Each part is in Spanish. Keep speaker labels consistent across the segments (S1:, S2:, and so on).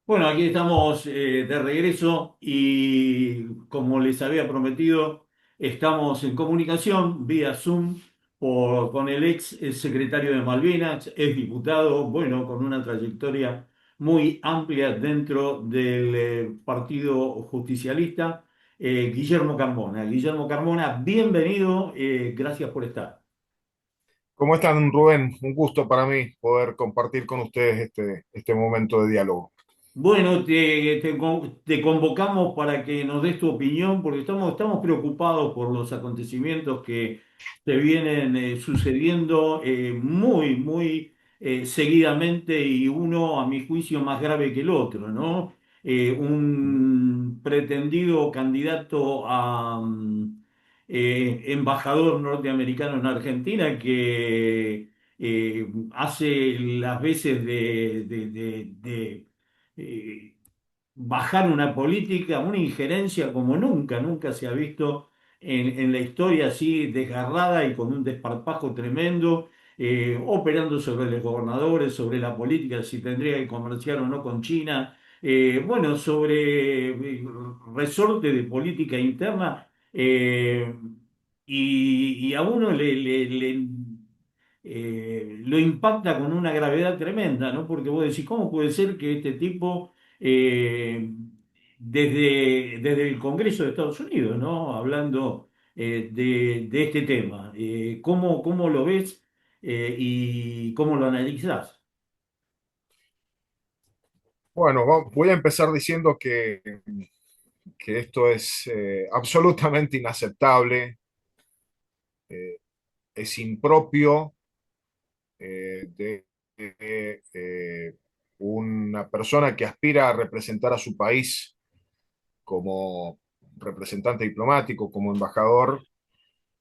S1: Bueno, aquí estamos de regreso y como les había prometido, estamos en comunicación vía Zoom con el ex secretario de Malvinas, ex diputado, bueno, con una trayectoria muy amplia dentro del Partido Justicialista, Guillermo Carmona. Guillermo Carmona, bienvenido, gracias por estar.
S2: ¿Cómo están, Rubén? Un gusto para mí poder compartir con ustedes este momento de diálogo.
S1: Bueno, te convocamos para que nos des tu opinión, porque estamos preocupados por los acontecimientos que se vienen sucediendo muy seguidamente y uno, a mi juicio, más grave que el otro, ¿no? Un pretendido candidato a embajador norteamericano en Argentina que hace las veces de eh, bajar una política, una injerencia como nunca se ha visto en la historia así desgarrada y con un desparpajo tremendo, operando sobre los gobernadores, sobre la política, si tendría que comerciar o no con China, bueno, sobre resorte de política interna. Y a uno lo impacta con una gravedad tremenda, ¿no? Porque vos decís, ¿cómo puede ser que este tipo, eh, desde el Congreso de Estados Unidos, ¿no? Hablando de este tema, ¿cómo lo ves y cómo lo analizás?
S2: Bueno, voy a empezar diciendo que esto es absolutamente inaceptable, eh, es impropio de una persona que aspira a representar a su país como representante diplomático, como embajador,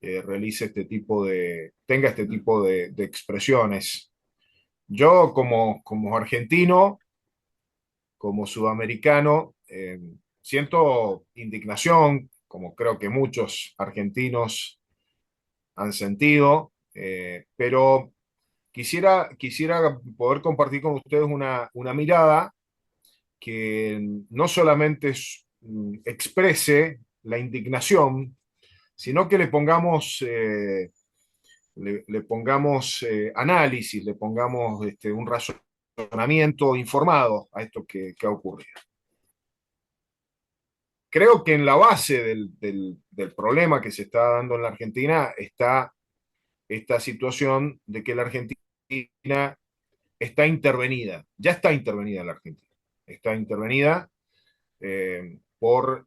S2: realice tenga este tipo de expresiones. Yo como argentino, como sudamericano, siento indignación, como creo que muchos argentinos han sentido, pero quisiera poder compartir con ustedes una mirada que no solamente exprese la indignación, sino que le pongamos análisis, le pongamos un razonamiento informado a esto que ha ocurrido. Creo que en la base del problema que se está dando en la Argentina está esta situación de que la Argentina está intervenida, ya está intervenida la Argentina, está intervenida por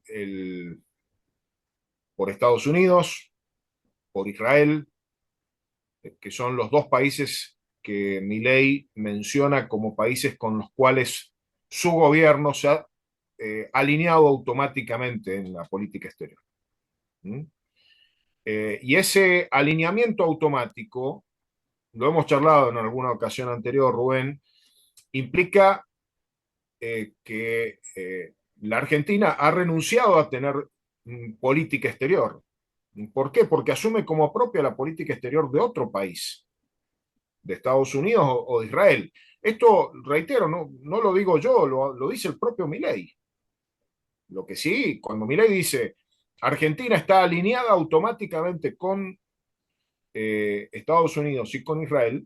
S2: Estados Unidos, por Israel, que son los dos países que Milei menciona como países con los cuales su gobierno se ha alineado automáticamente en la política exterior. ¿Mm? Y ese alineamiento automático, lo hemos charlado en alguna ocasión anterior, Rubén, implica que la Argentina ha renunciado a tener política exterior. ¿Por qué? Porque asume como propia la política exterior de otro país, de Estados Unidos o de Israel. Esto, reitero, no lo digo yo, lo dice el propio Milei. Lo que sí, cuando Milei dice Argentina está alineada automáticamente con Estados Unidos y con Israel,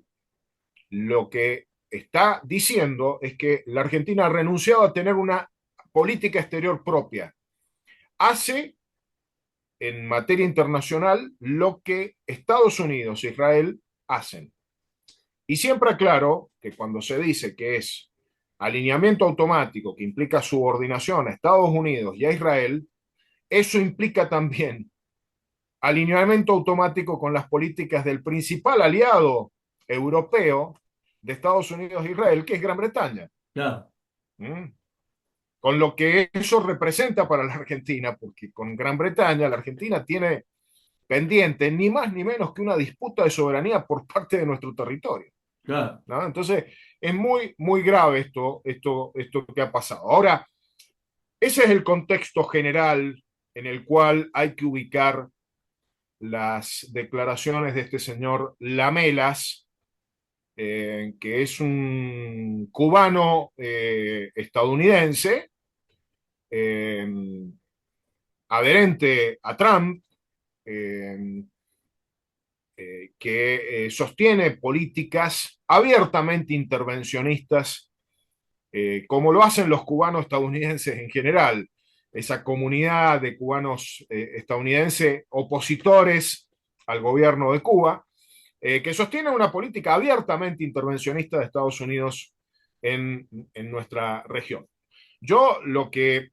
S2: lo que está diciendo es que la Argentina ha renunciado a tener una política exterior propia. Hace en materia internacional lo que Estados Unidos e Israel hacen. Y siempre aclaro que cuando se dice que es alineamiento automático, que implica subordinación a Estados Unidos y a Israel, eso implica también alineamiento automático con las políticas del principal aliado europeo de Estados Unidos e Israel, que es Gran Bretaña.
S1: Claro.
S2: ¿Mm? Con lo que eso representa para la Argentina, porque con Gran Bretaña la Argentina tiene pendiente ni más ni menos que una disputa de soberanía por parte de nuestro territorio.
S1: Claro.
S2: ¿No? Entonces, es muy grave esto que ha pasado. Ahora, ese es el contexto general en el cual hay que ubicar las declaraciones de este señor Lamelas, que es un cubano estadounidense, eh, adherente a Trump, eh, que sostiene políticas abiertamente intervencionistas, como lo hacen los cubanos estadounidenses en general, esa comunidad de cubanos estadounidenses opositores al gobierno de Cuba, que sostiene una política abiertamente intervencionista de Estados Unidos en nuestra región. Yo lo que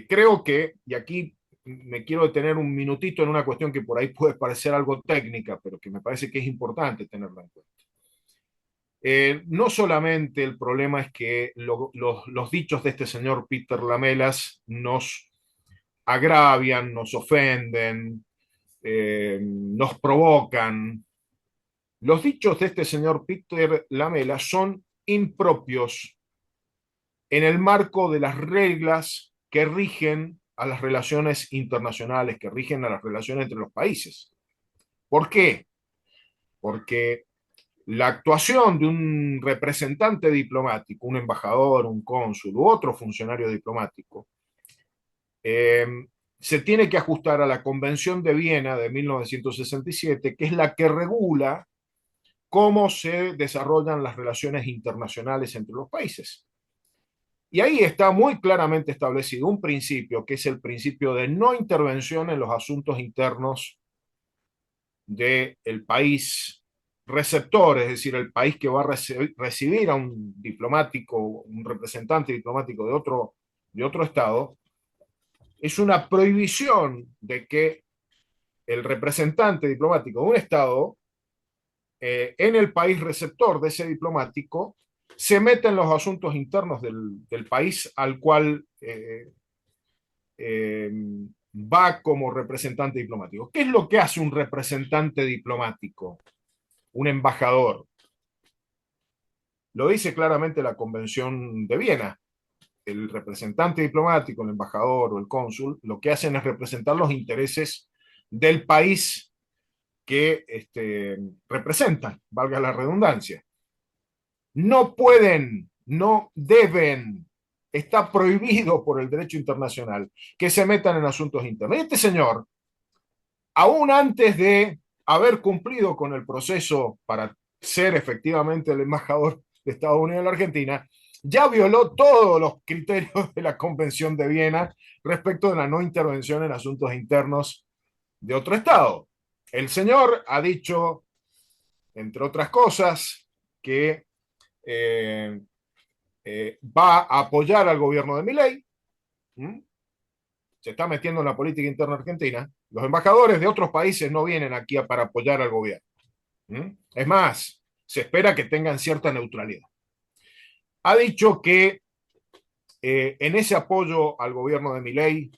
S2: creo que, y aquí me quiero detener un minutito en una cuestión que por ahí puede parecer algo técnica, pero que me parece que es importante tenerla en cuenta. No solamente el problema es que los dichos de este señor Peter Lamelas nos agravian, nos ofenden, nos provocan. Los dichos de este señor Peter Lamela son impropios en el marco de las reglas que rigen a las relaciones internacionales, que rigen a las relaciones entre los países. ¿Por qué? Porque la actuación de un representante diplomático, un embajador, un cónsul u otro funcionario diplomático, eh, se tiene que ajustar a la Convención de Viena de 1967, que es la que regula cómo se desarrollan las relaciones internacionales entre los países. Y ahí está muy claramente establecido un principio, que es el principio de no intervención en los asuntos internos del país receptor, es decir, el país que va a recibir a un diplomático, un representante diplomático de otro estado. Es una prohibición de que el representante diplomático de un estado en el país receptor de ese diplomático se meta en los asuntos internos del país al cual eh, va como representante diplomático. ¿Qué es lo que hace un representante diplomático? Un embajador. Lo dice claramente la Convención de Viena. El representante diplomático, el embajador o el cónsul, lo que hacen es representar los intereses del país que representan, valga la redundancia. No pueden, no deben, está prohibido por el derecho internacional que se metan en asuntos internos. Y este señor, aún antes de haber cumplido con el proceso para ser efectivamente el embajador de Estados Unidos en la Argentina, ya violó todos los criterios de la Convención de Viena respecto de la no intervención en asuntos internos de otro Estado. El señor ha dicho, entre otras cosas, que va a apoyar al gobierno de Milei. Se está metiendo en la política interna argentina. Los embajadores de otros países no vienen aquí para apoyar al gobierno. Es más, se espera que tengan cierta neutralidad. Ha dicho que en ese apoyo al gobierno de Milei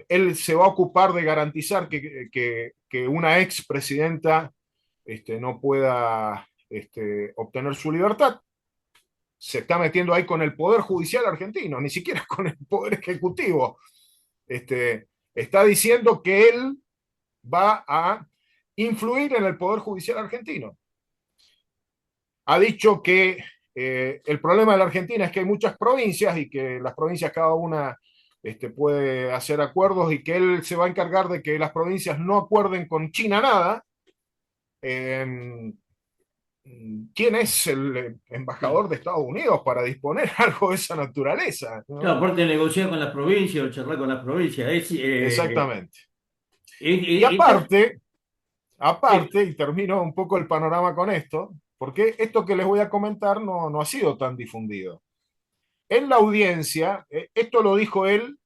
S2: él se va a ocupar de garantizar que una expresidenta no pueda obtener su libertad. Se está metiendo ahí con el Poder Judicial argentino, ni siquiera con el Poder Ejecutivo. Está diciendo que él va a influir en el Poder Judicial argentino. Ha dicho que el problema de la Argentina es que hay muchas provincias y que las provincias cada una puede hacer acuerdos y que él se va a encargar de que las provincias no acuerden con China nada. ¿Quién es el embajador de Estados Unidos para disponer algo de esa naturaleza?
S1: Claro,
S2: ¿No?
S1: aparte de negociar con las provincias o charlar con las provincias,
S2: Exactamente.
S1: es-
S2: Y
S1: esta- sí,
S2: y termino un poco el panorama con esto, porque esto que les voy a comentar no ha sido tan difundido. En la audiencia, esto lo dijo él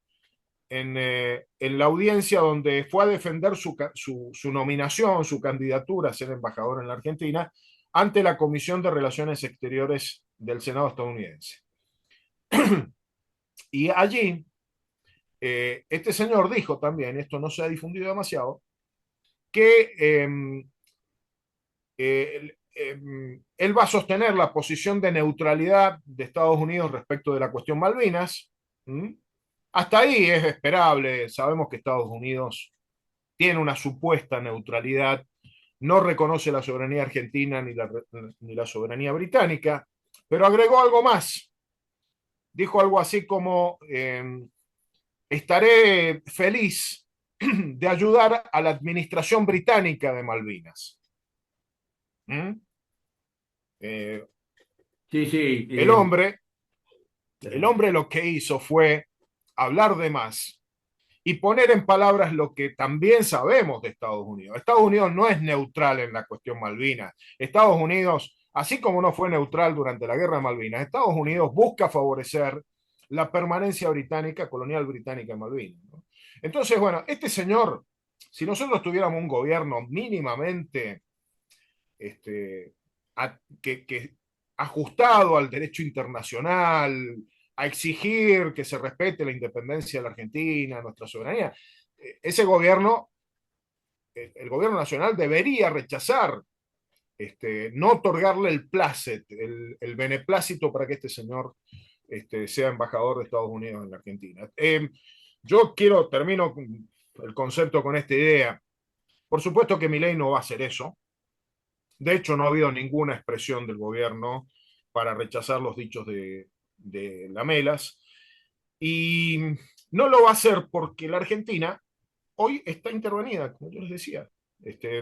S2: en la audiencia donde fue a defender su nominación, su candidatura a ser embajador en la Argentina, ante la Comisión de Relaciones Exteriores del Senado estadounidense. Y allí, este señor dijo también, esto no se ha difundido demasiado, que él va a sostener la posición de neutralidad de Estados Unidos respecto de la cuestión Malvinas. ¿Mm? Hasta ahí es esperable, sabemos que Estados Unidos tiene una supuesta neutralidad no reconoce la soberanía argentina ni la soberanía británica, pero agregó algo más. Dijo algo así como, estaré feliz de ayudar a la administración británica de Malvinas. ¿Mm? Eh,
S1: Sí, sí.
S2: el hombre, el hombre lo que hizo fue hablar de más y poner en palabras lo que también sabemos de Estados Unidos. Estados Unidos no es neutral en la cuestión Malvinas. Estados Unidos, así como no fue neutral durante la guerra de Malvinas, Estados Unidos busca favorecer la permanencia británica, colonial británica en Malvinas, ¿no? Entonces, bueno, este señor, si nosotros tuviéramos un gobierno mínimamente este, que ajustado al derecho internacional, a exigir que se respete la independencia de la Argentina, nuestra soberanía, ese gobierno, el gobierno nacional debería rechazar, no otorgarle el placet, el beneplácito para que este señor sea embajador de Estados Unidos en la Argentina. Yo termino el concepto con esta idea. Por supuesto que Milei no va a hacer eso. De hecho, no ha habido ninguna expresión del gobierno para rechazar los dichos de Lamelas. Y no lo va a hacer porque la Argentina hoy está intervenida, como yo les decía.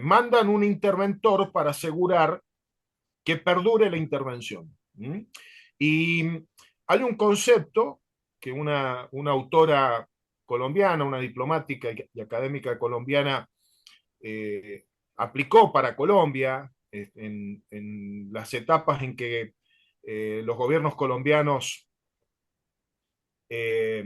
S2: Mandan un interventor para asegurar que perdure la intervención. ¿Mm? Y hay un concepto que una autora colombiana, una diplomática y académica colombiana eh, aplicó para Colombia en las etapas en que los gobiernos colombianos eh,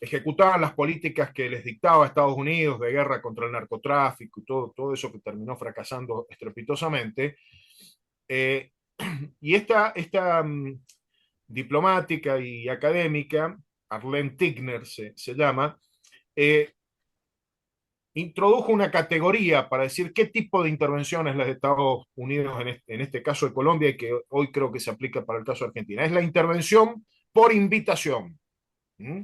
S2: ejecutaban las políticas que les dictaba Estados Unidos de guerra contra el narcotráfico y todo eso que terminó fracasando estrepitosamente. Eh, y esta diplomática y académica, Arlene Tigner se llama, eh, introdujo una categoría para decir qué tipo de intervenciones las de Estados Unidos, en este caso de Colombia, y que hoy creo que se aplica para el caso de Argentina. Es la intervención por invitación. ¿Mm?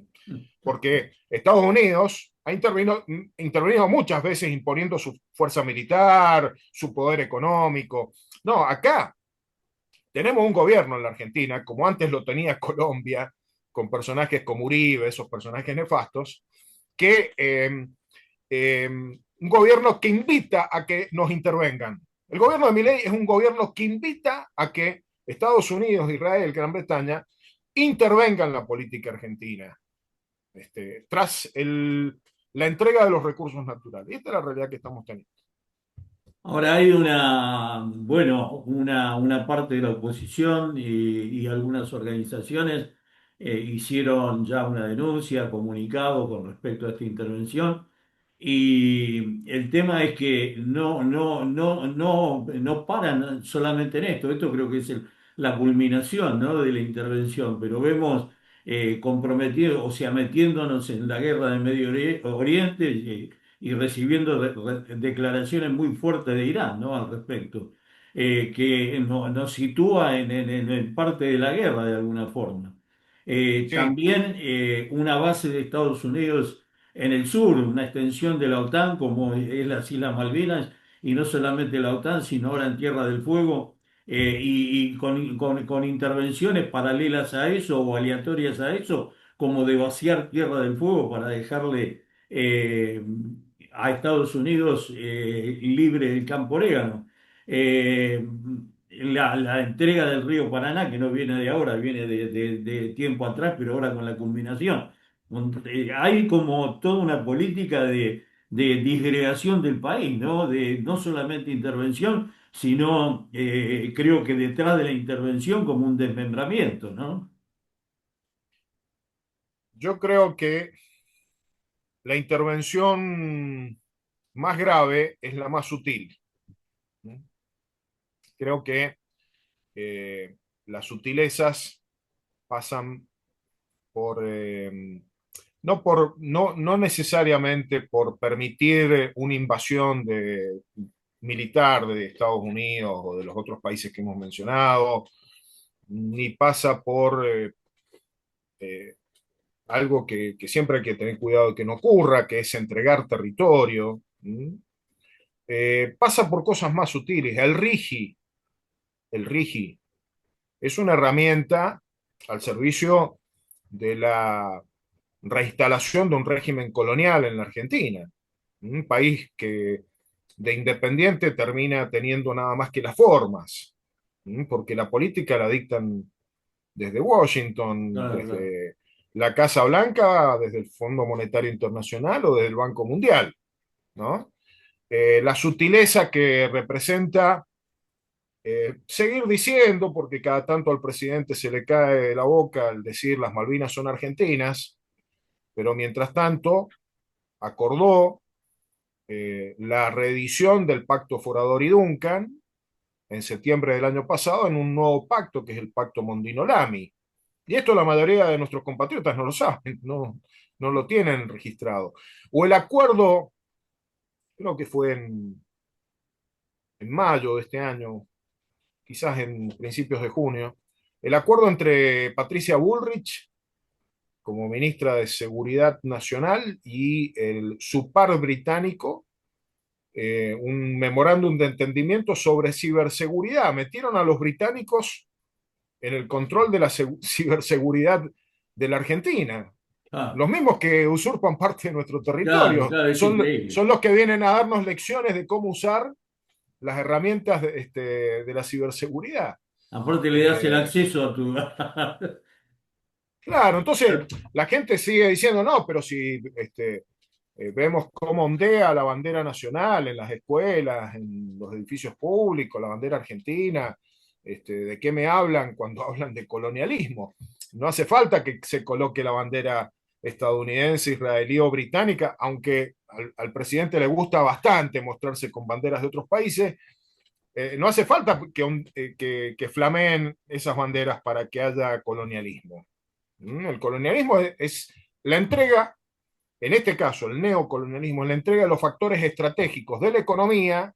S2: Porque Estados Unidos ha intervenido muchas veces imponiendo su fuerza militar, su poder económico. No, acá tenemos un gobierno en la Argentina, como antes lo tenía Colombia, con personajes como Uribe, esos personajes nefastos, que un gobierno que invita a que nos intervengan. El gobierno de Milei es un gobierno que invita a que Estados Unidos, Israel, Gran Bretaña intervengan en la política argentina tras la entrega de los recursos naturales. Y esta es la realidad que estamos teniendo.
S1: Ahora hay una parte de la oposición y algunas organizaciones hicieron ya una denuncia, comunicado con respecto a esta intervención. Y el tema es que no paran solamente en esto. Esto creo que es la culminación, ¿no?, de la intervención, pero vemos comprometidos, o sea, metiéndonos en la guerra del Oriente y recibiendo declaraciones muy fuertes de Irán, ¿no?, al respecto, que nos sitúa en parte de la guerra de alguna forma.
S2: Sí,
S1: También una base de Estados Unidos en el sur, una extensión de la OTAN como es las Islas Malvinas, y no solamente la OTAN, sino ahora en Tierra del Fuego, y con intervenciones paralelas a eso o aleatorias a eso, como de vaciar Tierra del Fuego para dejarle a Estados Unidos libre del campo orégano. Eh, la entrega del río Paraná, que no viene de ahora, viene de tiempo atrás, pero ahora con la culminación. Hay como toda una política de disgregación del país, ¿no? De no solamente intervención, sino creo que detrás de la intervención como un desmembramiento, ¿no?
S2: yo creo que la intervención más grave es la más sutil. Creo que las sutilezas pasan por, no necesariamente por permitir una invasión militar de Estados Unidos o de los otros países que hemos mencionado, ni pasa por eh, algo que siempre hay que tener cuidado de que no ocurra, que es entregar territorio. pasa por cosas más sutiles. El RIGI es una herramienta al servicio de la reinstalación de un régimen colonial en la Argentina, un país que de independiente termina teniendo nada más que las formas, porque la política la dictan desde Washington,
S1: Claro, claro.
S2: desde la Casa Blanca, desde el Fondo Monetario Internacional o desde el Banco Mundial, ¿no? La sutileza que representa seguir diciendo, porque cada tanto al presidente se le cae la boca al decir las Malvinas son argentinas, pero mientras tanto acordó la reedición del Pacto Forador y Duncan en septiembre del año pasado en un nuevo pacto que es el Pacto Mondino-Lamy. Y esto la mayoría de nuestros compatriotas no lo saben, no lo tienen registrado. O el acuerdo, creo que fue en mayo de este año, quizás en principios de junio, el acuerdo entre Patricia Bullrich como ministra de Seguridad Nacional y el SUPAR británico, un memorándum de entendimiento sobre ciberseguridad. Metieron a los británicos en el control de la ciberseguridad de la Argentina.
S1: Ah,
S2: Los mismos que usurpan parte de nuestro
S1: claro,
S2: territorio
S1: claro, es increíble.
S2: son los que vienen a darnos lecciones de cómo usar las herramientas de la ciberseguridad.
S1: Aparte le das el
S2: Eh,
S1: acceso a tu...
S2: claro, entonces la gente sigue diciendo, no, pero si vemos cómo ondea la bandera nacional en las escuelas, en los edificios públicos, la bandera argentina, ¿de qué me hablan cuando hablan de colonialismo? No hace falta que se coloque la bandera estadounidense, israelí o británica, aunque al presidente le gusta bastante mostrarse con banderas de otros países. No hace falta que flameen esas banderas para que haya colonialismo. El colonialismo es la entrega, en este caso el neocolonialismo, es la entrega de los factores estratégicos de la economía,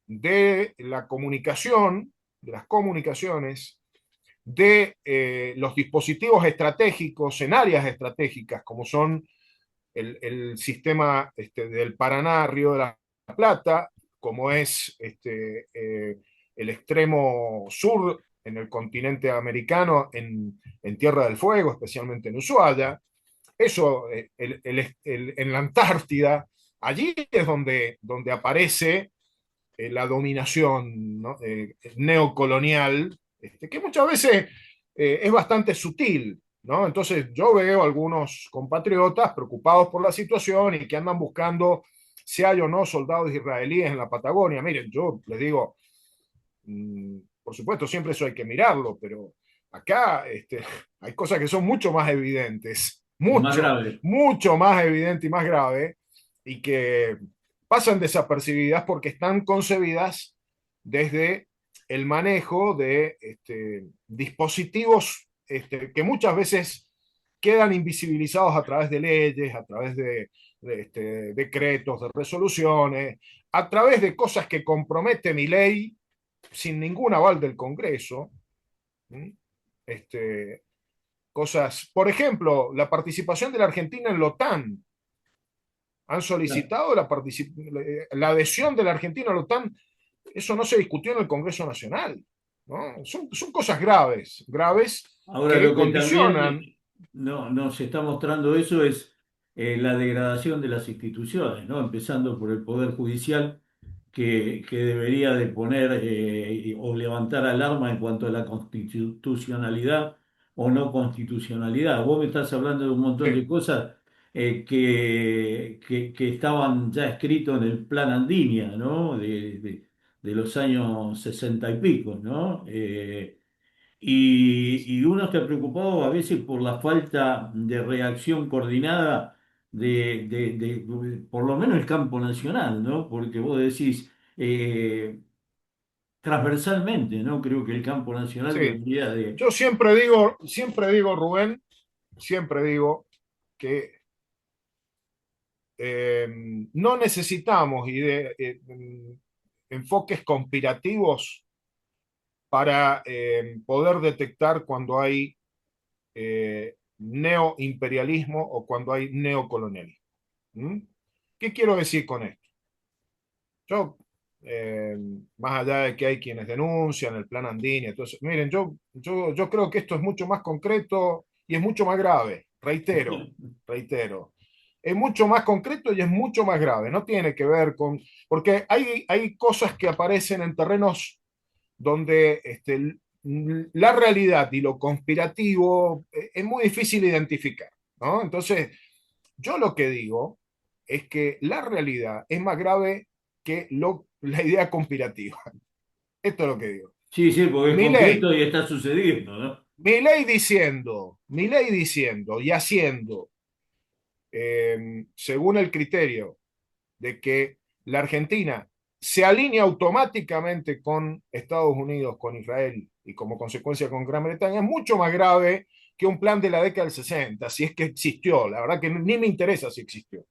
S2: de la comunicación, de las comunicaciones, de los dispositivos estratégicos en áreas estratégicas, como son el sistema del Paraná, Río de la Plata, como es el extremo sur en el continente americano, en Tierra del Fuego, especialmente en Ushuaia. Eso, en la Antártida, allí es donde aparece la dominación, ¿no? Neocolonial, que muchas veces es bastante sutil, ¿no? Entonces yo veo algunos compatriotas preocupados por la situación y que andan buscando si hay o no soldados israelíes en la Patagonia. Miren, yo les digo, por supuesto, siempre eso hay que mirarlo, pero acá hay cosas que son mucho más evidentes,
S1: Y más
S2: mucho,
S1: grave.
S2: mucho más evidente y más grave, y que pasan desapercibidas porque están concebidas desde el manejo de dispositivos que muchas veces quedan invisibilizados a través de leyes, a través de decretos, de resoluciones, a través de cosas que compromete mi ley sin ningún aval del Congreso. Este, cosas, por ejemplo, la participación de la Argentina en la OTAN. Han
S1: Claro.
S2: solicitado la adhesión de la Argentina a la OTAN. Eso no se discutió en el Congreso Nacional. ¿No? Son cosas graves, graves
S1: Ahora
S2: que
S1: lo que
S2: condicionan.
S1: también no, nos está mostrando eso es la degradación de las instituciones, ¿no? Empezando por el Poder Judicial, que debería de poner o levantar alarma en cuanto a la constitucionalidad o no constitucionalidad. Vos me estás hablando de un montón de cosas que estaban ya escritos en el Plan Andinia, ¿no? De los años 60 y pico, ¿no? Y uno está preocupado a veces por la falta de reacción coordinada por lo menos el campo nacional, ¿no? Porque vos decís, transversalmente, ¿no? Creo que el campo nacional
S2: Sí,
S1: debería de...
S2: yo siempre digo, Rubén, siempre digo que no necesitamos enfoques conspirativos para poder detectar cuando hay neoimperialismo o cuando hay neocolonialismo. ¿Mm? ¿Qué quiero decir con esto? Yo, eh, más allá de que hay quienes denuncian el plan Andini, entonces, miren, yo creo que esto es mucho más concreto y es mucho más grave, reitero. Es mucho más concreto y es mucho más grave. No tiene que ver con, porque hay cosas que aparecen en terrenos donde la realidad y lo conspirativo es muy difícil identificar, ¿no? Entonces, yo lo que digo es que la realidad es más grave que la idea conspirativa. Esto es lo que digo.
S1: Sí, sí, porque es
S2: Milei,
S1: concreto y está sucediendo, ¿no?
S2: Milei diciendo y haciendo, según el criterio de que la Argentina se alinea automáticamente con Estados Unidos, con Israel y como consecuencia con Gran Bretaña, es mucho más grave que un plan de la década del 60, si es que existió. La verdad que ni me interesa si existió.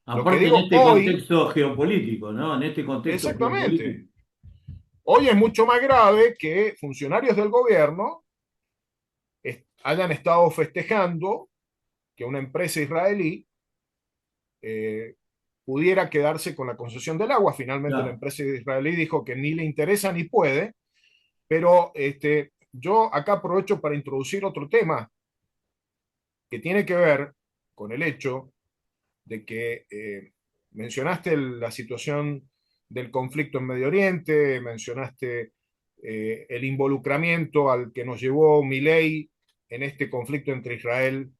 S2: Lo que
S1: Aparte en
S2: digo
S1: este
S2: hoy,
S1: contexto geopolítico, ¿no? En este contexto
S2: exactamente,
S1: geopolítico.
S2: hoy es mucho más grave que funcionarios del gobierno hayan estado festejando que una empresa israelí eh, pudiera quedarse con la concesión del agua. Finalmente la
S1: Claro.
S2: empresa israelí dijo que ni le interesa ni puede, pero yo acá aprovecho para introducir otro tema que tiene que ver con el hecho de que mencionaste la situación del conflicto en Medio Oriente, mencionaste el involucramiento al que nos llevó Milei en este conflicto entre Israel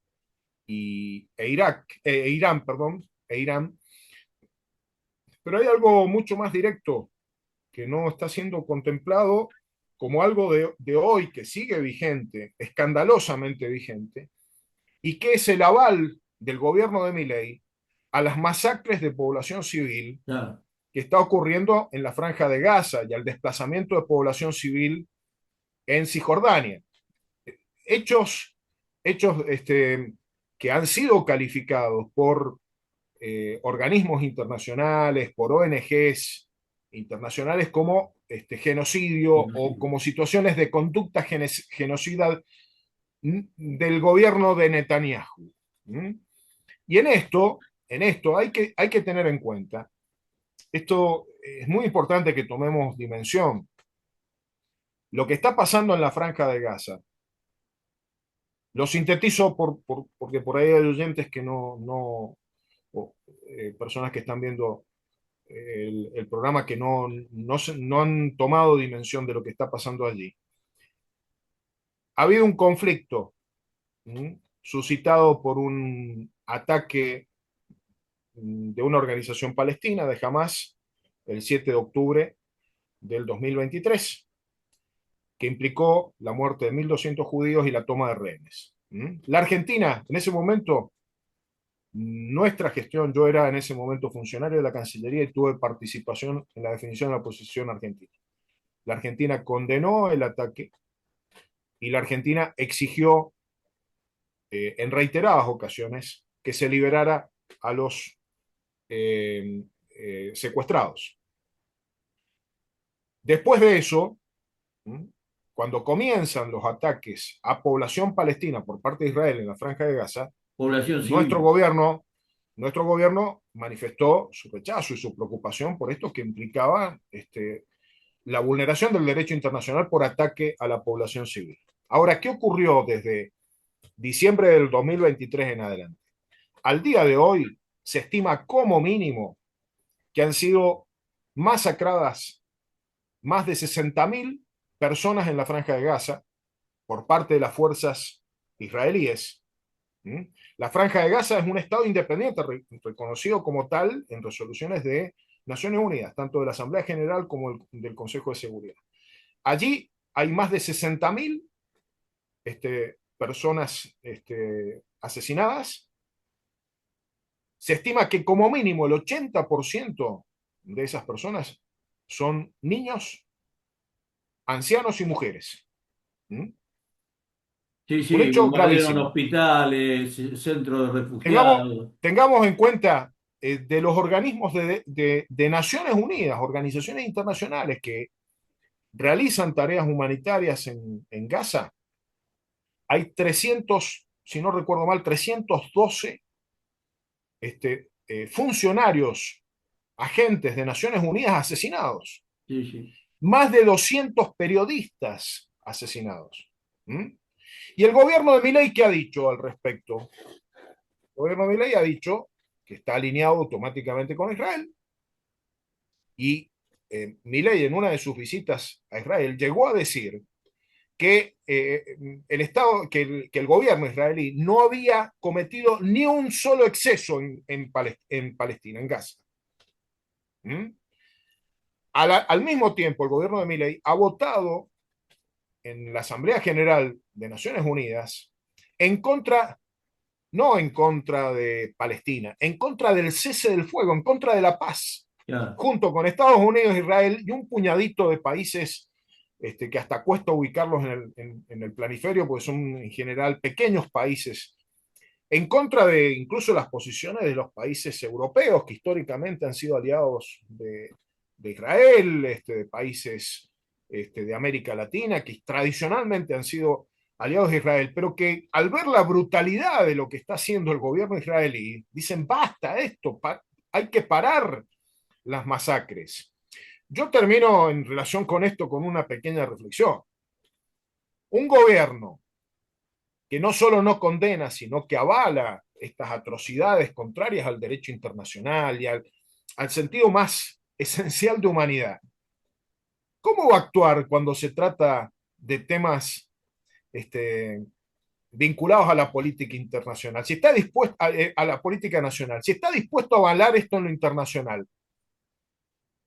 S2: e Irán, perdón, e Irán. Pero hay algo mucho más directo que no está siendo contemplado como algo de hoy que sigue vigente, escandalosamente vigente, y que es el aval del gobierno de Milei a las masacres de población civil
S1: Claro.
S2: que está ocurriendo en la Franja de Gaza y al desplazamiento de población civil en Cisjordania. Hechos, hechos que han sido calificados por organismos internacionales, por ONGs internacionales como genocidio o como situaciones de conducta genocida del gobierno de Netanyahu. ¿Mm? Y en esto hay que tener en cuenta, esto es muy importante que tomemos dimensión. Lo que está pasando en la Franja de Gaza, lo sintetizo porque por ahí hay oyentes que o, personas que están viendo el programa que no han tomado dimensión de lo que está pasando allí. Ha habido un conflicto suscitado por un ataque de una organización palestina, de Hamas, el 7 de octubre del 2023, que implicó la muerte de 1.200 judíos y la toma de rehenes. La Argentina, en ese momento, nuestra gestión, yo era en ese momento funcionario de la Cancillería y tuve participación en la definición de la posición argentina. La Argentina condenó el ataque y la Argentina exigió en reiteradas ocasiones que se liberara a los secuestrados. Después de eso, cuando comienzan los ataques a población palestina por parte de Israel en la Franja de Gaza,
S1: Población
S2: nuestro
S1: civil.
S2: gobierno, nuestro gobierno manifestó su rechazo y su preocupación por esto que implicaba la vulneración del derecho internacional por ataque a la población civil. Ahora, ¿qué ocurrió desde diciembre del 2023 en adelante? Al día de hoy se estima como mínimo que han sido masacradas más de 60.000 personas en la Franja de Gaza por parte de las fuerzas israelíes. La Franja de Gaza es un Estado independiente reconocido como tal en resoluciones de Naciones Unidas, tanto de la Asamblea General como del Consejo de Seguridad. Allí hay más de 60.000 personas asesinadas. Se estima que como mínimo el 80% de esas personas son niños, ancianos y mujeres. ¿Mm?
S1: Sí,
S2: Un
S1: sí,
S2: hecho
S1: bombardearon
S2: gravísimo.
S1: hospitales, centros de
S2: Tengamos,
S1: refugiados.
S2: tengamos en cuenta de los organismos de Naciones Unidas, organizaciones internacionales que realizan tareas humanitarias en Gaza, hay 300, si no recuerdo mal, 312 funcionarios agentes de Naciones Unidas asesinados,
S1: Sí, sí.
S2: más de 200 periodistas asesinados. ¿Mm? Y el gobierno de Milei, ¿qué ha dicho al respecto? El gobierno de Milei ha dicho que está alineado automáticamente con Israel y Milei en una de sus visitas a Israel llegó a decir que el Estado, que el gobierno israelí no había cometido ni un solo exceso en Palestina, en Gaza. ¿Mm? Al mismo tiempo, el gobierno de Milei ha votado en la Asamblea General de Naciones Unidas en contra, no en contra de Palestina, en contra del cese del fuego, en contra de la paz,
S1: Claro.
S2: junto con Estados Unidos, Israel y un puñadito de países que hasta cuesta ubicarlos en el planiferio, porque son en general pequeños países, en contra de incluso las posiciones de los países europeos, que históricamente han sido aliados de Israel, de países de América Latina, que tradicionalmente han sido aliados de Israel, pero que al ver la brutalidad de lo que está haciendo el gobierno israelí, dicen, basta esto, hay que parar las masacres. Yo termino en relación con esto con una pequeña reflexión. Un gobierno que no solo no condena, sino que avala estas atrocidades contrarias al derecho internacional y al sentido más esencial de humanidad. ¿Cómo va a actuar cuando se trata de temas este, vinculados a la política internacional? Si está dispuesto a la política nacional, si está dispuesto a avalar esto en lo internacional,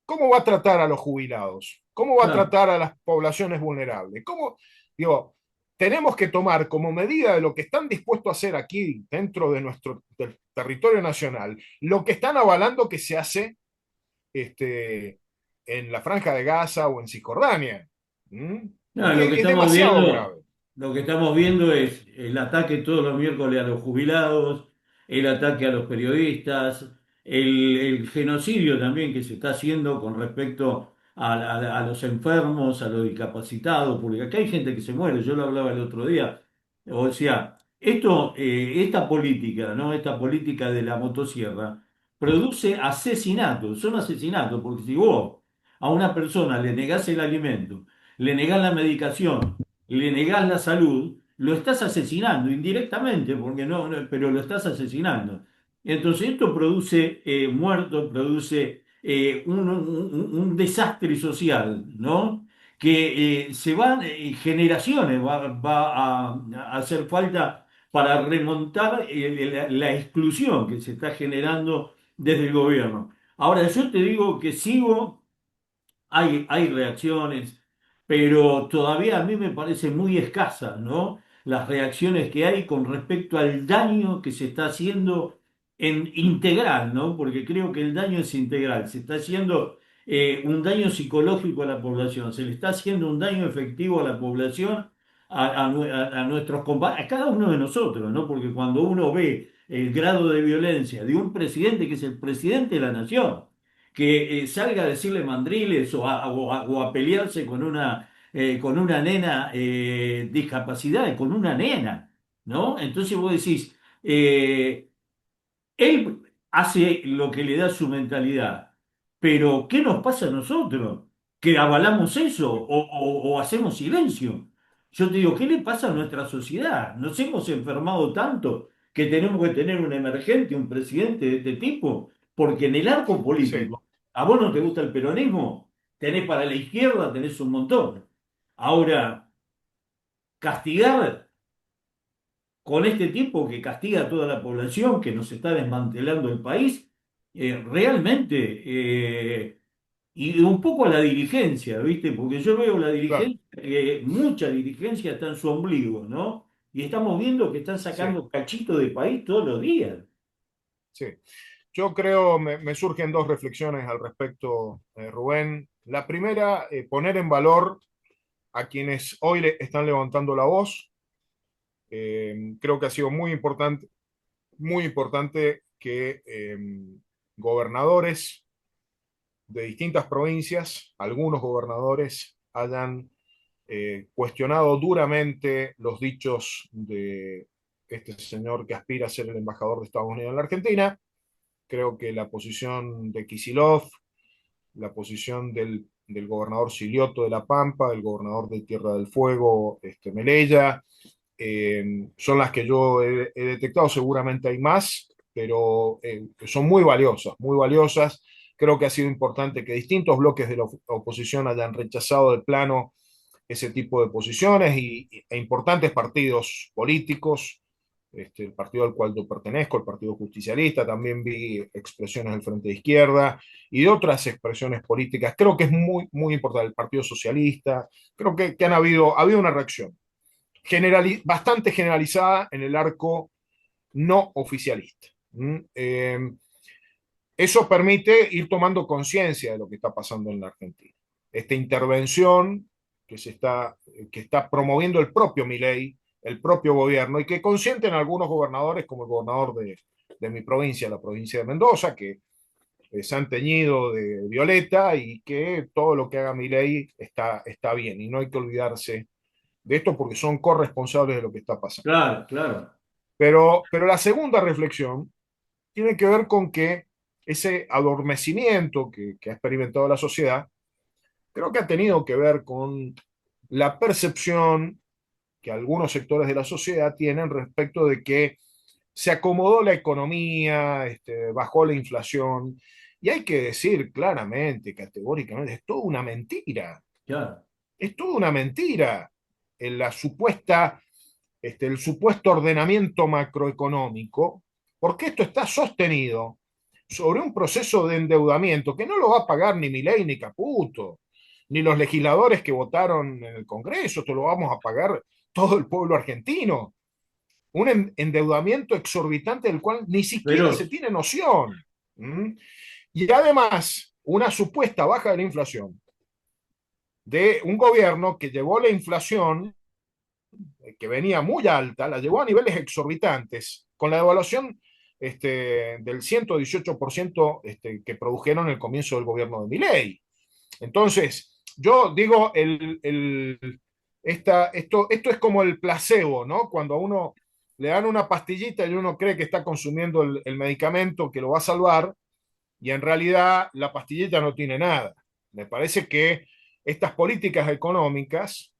S2: ¿cómo va a tratar a los jubilados? ¿Cómo va a
S1: Claro.
S2: tratar a las poblaciones vulnerables? ¿Cómo, digo, tenemos que tomar como medida de lo que están dispuestos a hacer aquí dentro de nuestro del territorio nacional, lo que están avalando que se hace este, en la Franja de Gaza o en Cisjordania? ¿Mm?
S1: No,
S2: Porque es demasiado grave.
S1: lo que estamos viendo es el ataque todos los miércoles a los jubilados, el ataque a los periodistas, el genocidio también que se está haciendo con respecto a los enfermos, a los discapacitados, porque acá hay gente que se muere, yo lo hablaba el otro día. O sea, esta política, ¿no? Esta política de la motosierra produce asesinatos, son asesinatos, porque si vos a una persona le negás el alimento, le negás la medicación, le negás la salud, lo estás asesinando indirectamente, porque pero lo estás asesinando. Entonces esto produce muertos, produce un desastre social, ¿no? Que se van generaciones, va a hacer falta para remontar la exclusión que se está generando desde el gobierno. Ahora, yo te digo que sigo hay reacciones, pero todavía a mí me parece muy escasas, ¿no? Las reacciones que hay con respecto al daño que se está haciendo en integral, ¿no? Porque creo que el daño es integral. Se está haciendo un daño psicológico a la población, se le está haciendo un daño efectivo a la población, a nuestros compañeros, a cada uno de nosotros, ¿no? Porque cuando uno ve el grado de violencia de un presidente que es el presidente de la nación, que salga a decirle mandriles o a pelearse con una nena discapacidad, con una nena, ¿no? Entonces vos decís, él hace lo que le da su mentalidad, pero ¿qué nos pasa a nosotros? ¿Que avalamos eso o hacemos silencio? Yo te digo, ¿qué le pasa a nuestra sociedad? Nos hemos enfermado tanto que tenemos que tener un emergente, un presidente de este tipo, porque en el arco
S2: Sí,
S1: político, ¿a vos no te gusta el peronismo? Tenés para la izquierda, tenés un montón. Ahora, castigar con este tipo que castiga a toda la población, que nos está desmantelando el país, realmente, y un poco a la dirigencia, ¿viste? Porque yo veo la
S2: claro,
S1: dirigencia, mucha dirigencia está en su ombligo, ¿no? Y estamos viendo que están
S2: sí,
S1: sacando cachitos de país todos los días.
S2: sí. Yo creo, me surgen dos reflexiones al respecto, Rubén. La primera, poner en valor a quienes hoy le están levantando la voz. Creo que ha sido muy importante que gobernadores de distintas provincias, algunos gobernadores, hayan cuestionado duramente los dichos de este señor que aspira a ser el embajador de Estados Unidos en la Argentina. Creo que la posición de Kicillof, la posición del gobernador Silioto de La Pampa, del gobernador de Tierra del Fuego, Melella, son las que yo he detectado. Seguramente hay más, pero son muy valiosas, muy valiosas. Creo que ha sido importante que distintos bloques de la oposición hayan rechazado de plano ese tipo de posiciones e importantes partidos políticos, el partido al cual yo pertenezco, el Partido Justicialista, también vi expresiones del Frente de Izquierda y de otras expresiones políticas. Creo que es muy, muy importante el Partido Socialista. Creo que ha habido una reacción bastante generalizada en el arco no oficialista. Eso permite ir tomando conciencia de lo que está pasando en la Argentina. Esta intervención que está promoviendo el propio Milei, el propio gobierno, y que consienten algunos gobernadores, como el gobernador de mi provincia, la provincia de Mendoza, que se han teñido de violeta y que todo lo que haga Milei está bien. Y no hay que olvidarse de esto porque son corresponsables de lo que está pasando.
S1: Claro, claro.
S2: Pero la segunda reflexión tiene que ver con que ese adormecimiento que ha experimentado la sociedad, creo que ha tenido que ver con la percepción que algunos sectores de la sociedad tienen respecto de que se acomodó la economía, bajó la inflación, y hay que decir claramente, categóricamente, es toda una mentira,
S1: Claro.
S2: es toda una mentira. En la supuesta el supuesto ordenamiento macroeconómico, porque esto está sostenido sobre un proceso de endeudamiento que no lo va a pagar ni Milei ni Caputo, ni los legisladores que votaron en el Congreso, esto lo vamos a pagar todo el pueblo argentino. Un endeudamiento exorbitante del cual ni siquiera se
S1: Feroz.
S2: tiene noción. ¿Mm? Y además, una supuesta baja de la inflación de un gobierno que llevó la inflación que venía muy alta, la llevó a niveles exorbitantes, con la devaluación del 118% que produjeron el comienzo del gobierno de Milei. Entonces, yo digo, esto es como el placebo, ¿no? Cuando a uno le dan una pastillita y uno cree que está consumiendo el medicamento que lo va a salvar, y en realidad la pastillita no tiene nada. Me parece que estas políticas económicas,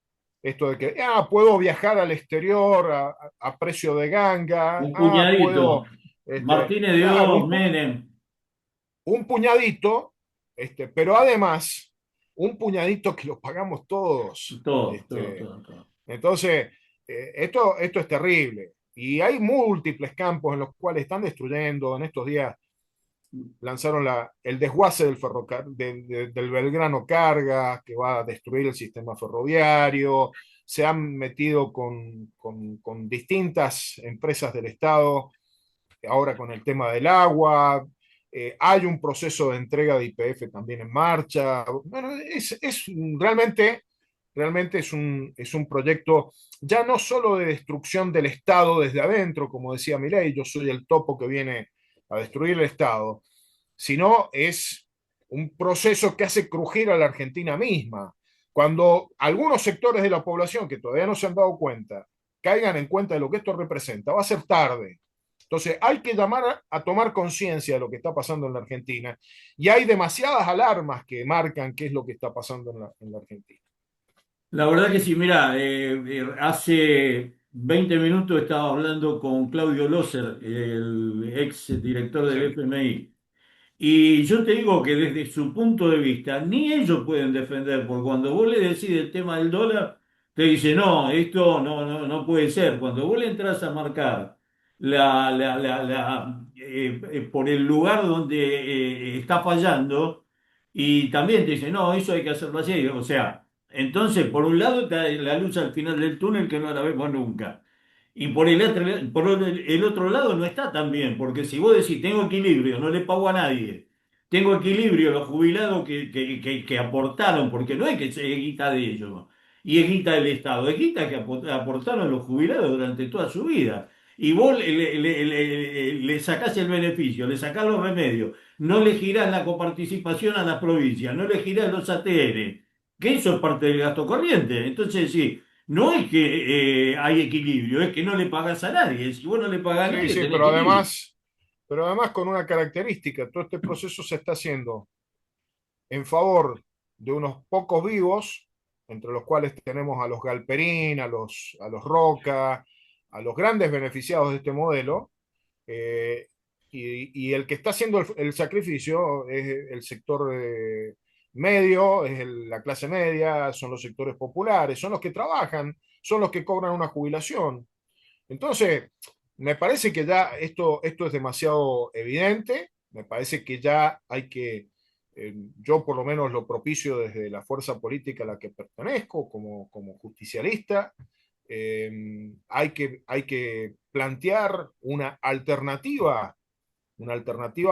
S2: esto de que puedo viajar al exterior a precio de ganga,
S1: Un
S2: puedo,
S1: puñadito. Martínez de
S2: claro,
S1: Oz, Menem.
S2: un puñadito, pero además un puñadito que lo pagamos todos.
S1: Todo, todo, todo, todo.
S2: Entonces, esto es terrible. Y hay múltiples campos en los cuales están destruyendo. En estos días lanzaron el desguace del Belgrano Carga, que va a destruir el sistema ferroviario. Se han metido con distintas empresas del Estado, ahora con el tema del agua. Hay un proceso de entrega de YPF también en marcha. Bueno, es realmente es un proyecto ya no solo de destrucción del Estado desde adentro, como decía Milei, yo soy el topo que viene a destruir el Estado, sino es un proceso que hace crujir a la Argentina misma. Cuando algunos sectores de la población que todavía no se han dado cuenta caigan en cuenta de lo que esto representa, va a ser tarde. Entonces hay que llamar a tomar conciencia de lo que está pasando en la Argentina y hay demasiadas alarmas que marcan qué es lo que está pasando en la Argentina.
S1: La verdad que sí, mira, hace 20 minutos estaba hablando con Claudio Loser, el ex director del
S2: Sí,
S1: FMI. Y yo te digo que desde su punto de vista, ni ellos pueden defender, porque cuando vos le decís el tema del dólar, te dice, no, esto no puede ser. Cuando vos le entras a marcar por el lugar donde está fallando, y también te dice, no, eso hay que hacerlo así. O sea, entonces, por un lado está la luz al final del túnel que no la vemos nunca. Y el otro lado no está tan bien, porque si vos decís, tengo equilibrio, no le pago a nadie, tengo equilibrio, los jubilados que aportaron, porque no es que sea guita de ellos, y es guita del Estado, es guita que aportaron los jubilados durante toda su vida. Y vos le sacás el beneficio, le sacás los remedios, no le girás la coparticipación a las provincias, no le girás los ATR, que eso es parte del gasto corriente. Entonces, sí. No es que hay equilibrio, es que no le pagas a nadie. Si vos no le pagas a
S2: sí,
S1: nadie,
S2: sí,
S1: tenés
S2: pero
S1: equilibrio.
S2: pero además con una característica, todo este proceso se está haciendo en favor de unos pocos vivos, entre los cuales tenemos a los Galperín, a los Roca, a los grandes beneficiados de este modelo, eh, y el que está haciendo el sacrificio es el sector medio, es la clase media, son los sectores populares, son los que trabajan, son los que cobran una jubilación. Entonces, me parece que ya esto es demasiado evidente, me parece que ya hay que, yo por lo menos lo propicio desde la fuerza política a la que pertenezco como justicialista, hay que plantear una alternativa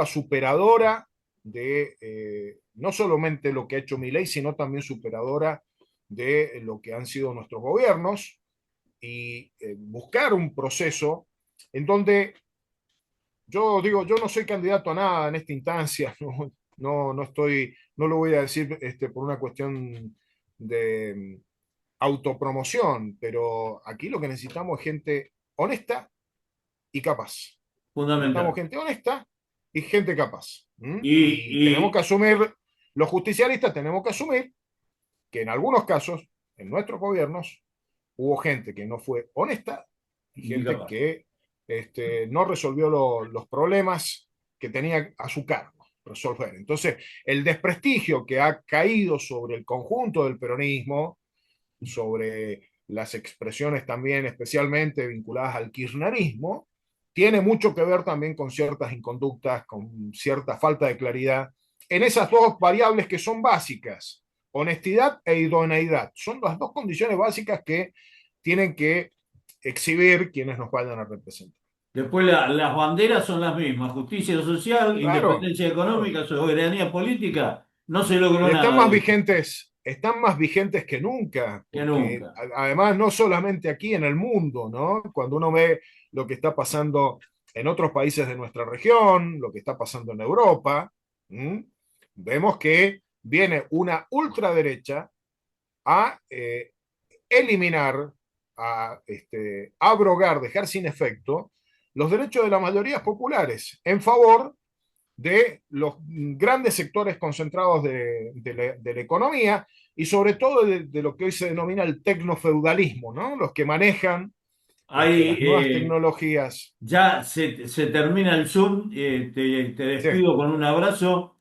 S2: superadora de no solamente lo que ha hecho mi ley, sino también superadora de lo que han sido nuestros gobiernos y buscar un proceso en donde yo digo, yo no soy candidato a nada en esta instancia, no estoy, no lo voy a decir por una cuestión de autopromoción, pero aquí lo que necesitamos es gente honesta y capaz. Necesitamos
S1: Fundamental.
S2: gente honesta y gente capaz. ¿M?
S1: Y,
S2: Y tenemos que
S1: y
S2: asumir, los justicialistas tenemos que asumir que en algunos casos, en nuestros gobiernos, hubo gente que no fue honesta y
S1: y
S2: gente
S1: capaz.
S2: que no resolvió los problemas que tenía a su cargo resolver. Entonces, el desprestigio que ha caído sobre el conjunto del peronismo, sobre las expresiones también especialmente vinculadas al kirchnerismo, tiene mucho que ver también con ciertas inconductas, con cierta falta de claridad en esas dos variables que son básicas, honestidad e idoneidad. Son las dos condiciones básicas que tienen que exhibir quienes nos vayan a representar.
S1: Después las banderas son las mismas, justicia social,
S2: Claro,
S1: independencia
S2: claro.
S1: económica, soberanía política. No se logró
S2: Y
S1: nada de eso,
S2: están más vigentes que nunca,
S1: que
S2: porque
S1: nunca.
S2: además no solamente aquí en el mundo, ¿no? Cuando uno ve lo que está pasando en otros países de nuestra región, lo que está pasando en Europa, ¿m? Vemos que viene una ultraderecha a eliminar, a abrogar, dejar sin efecto los derechos de las mayorías populares en favor de los grandes sectores concentrados de la economía y sobre todo de lo que hoy se denomina el tecnofeudalismo, ¿no? Los que manejan
S1: Ahí
S2: las nuevas tecnologías.
S1: ya se termina el Zoom, te
S2: Sí,
S1: despido con un abrazo.